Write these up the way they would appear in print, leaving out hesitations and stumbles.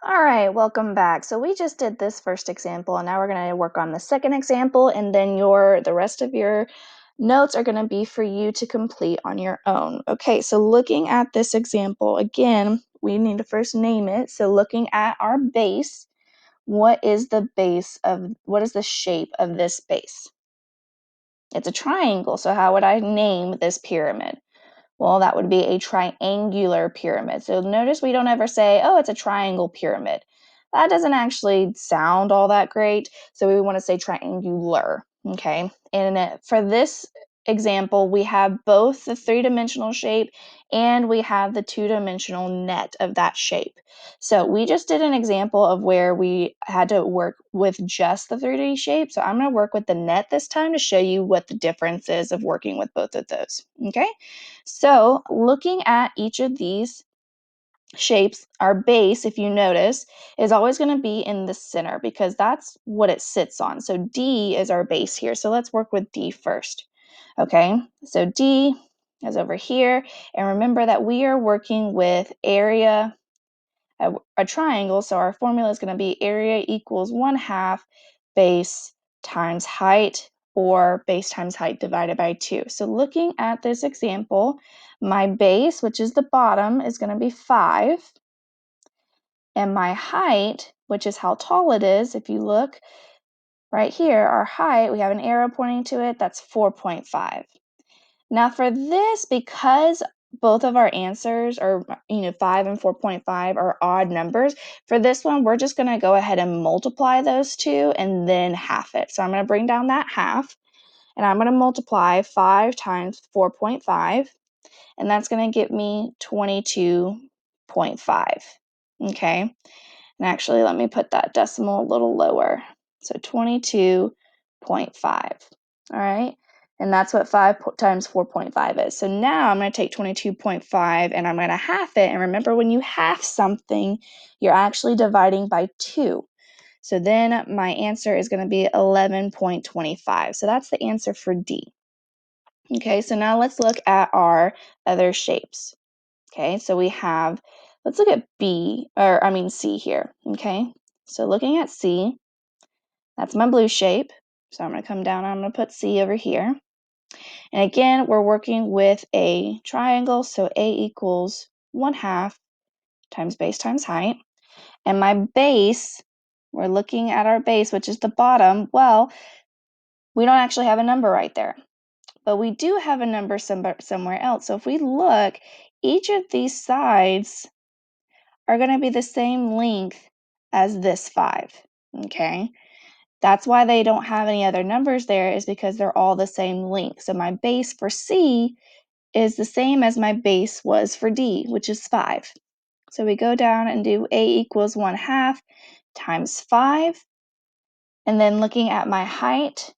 All right, welcome back. So we just did this first example, and now we're going to work on the second example, and then the rest of your notes are going to be for you to complete on your own. Okay, so looking at this example, again, we need to first name it. So looking at our base, what is the shape of this base? It's a triangle, so how would I name this pyramid? Well, that would be a triangular pyramid. So notice we don't ever say, oh, it's a triangle pyramid. That doesn't actually sound all that great. So we want to say triangular, okay? And for this example, we have both the three-dimensional shape and we have the two-dimensional net of that shape. So we just did an example of where we had to work with just the 3D shape. So I'm going to work with the net this time to show you what the difference is of working with both of those, okay? So looking at each of these shapes, our base, if you notice, is always going to be in the center because that's what it sits on. So D is our base here. So let's work with D first. Okay, so D is over here. And remember that we are working with area, a triangle. So our formula is going to be area equals 1/2 base times height, or base times height divided by 2. So looking at this example, my base, which is the bottom, is going to be 5. And my height, which is how tall it is, if you look right here, our height, we have an arrow pointing to it, that's 4.5. Now for this, because both of our answers are, 5 and 4.5 are odd numbers, for this one, we're just going to go ahead and multiply those two and then half it. So I'm going to bring down that half, and I'm going to multiply 5 times 4.5, and that's going to give me 22.5. Okay? And actually, let me put that decimal a little lower. So 22.5. All right? And that's what 5 times 4.5 is. So now I'm going to take 22.5 and I'm going to half it. And remember, when you half something, you're actually dividing by 2. So then my answer is going to be 11.25. So that's the answer for D. Okay, so now let's look at our other shapes. Okay, so let's look at C here. Okay, so looking at C, that's my blue shape. So I'm going to come down, I'm going to put C over here. And again, we're working with a triangle, so A equals 1/2 times base times height. And my base, we're looking at our base, which is the bottom. Well, we don't actually have a number right there, but we do have a number somewhere else. So if we look, each of these sides are going to be the same length as this 5, okay? That's why they don't have any other numbers there, is because they're all the same length. So my base for C is the same as my base was for D, which is 5. So we go down and do A equals 1/2 times 5. And then looking at my height,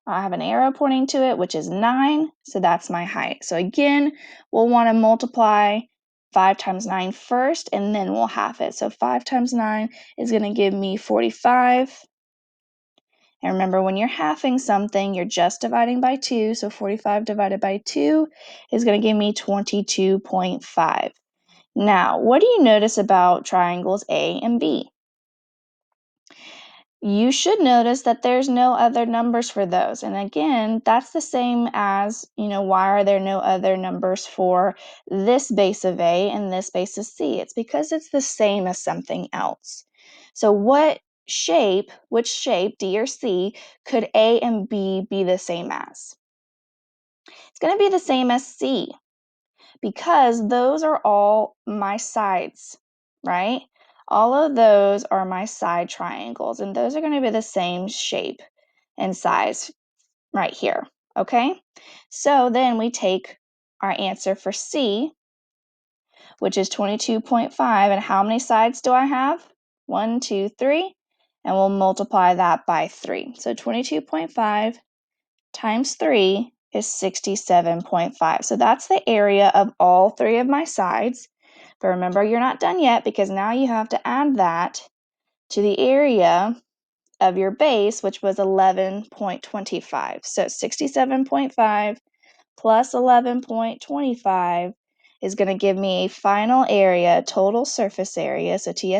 I have an arrow pointing to it, which is 9. So that's my height. So again, we'll want to multiply 5 times 9 first, and then we'll half it. So 5 times 9 is going to give me 45. And remember, when you're halving something, you're just dividing by 2. So 45 divided by 2 is going to give me 22.5. Now, what do you notice about triangles A and B? You should notice that there's no other numbers for those. And again, that's the same as, why are there no other numbers for this base of A and this base of C? It's because it's the same as something else. So which shape, D or C, could A and B be the same as? It's going to be the same as C, because those are all my sides, right? All of those are my side triangles, and those are going to be the same shape and size right here, okay? So then we take our answer for C, which is 22.5, and how many sides do I have? 1, 2, 3, and we'll multiply that by 3. So 22.5 times 3 is 67.5. So that's the area of all 3 of my sides. But remember, you're not done yet, because now you have to add that to the area of your base, which was 11.25. So 67.5 plus 11.25 is going to give me a final area, total surface area, so TS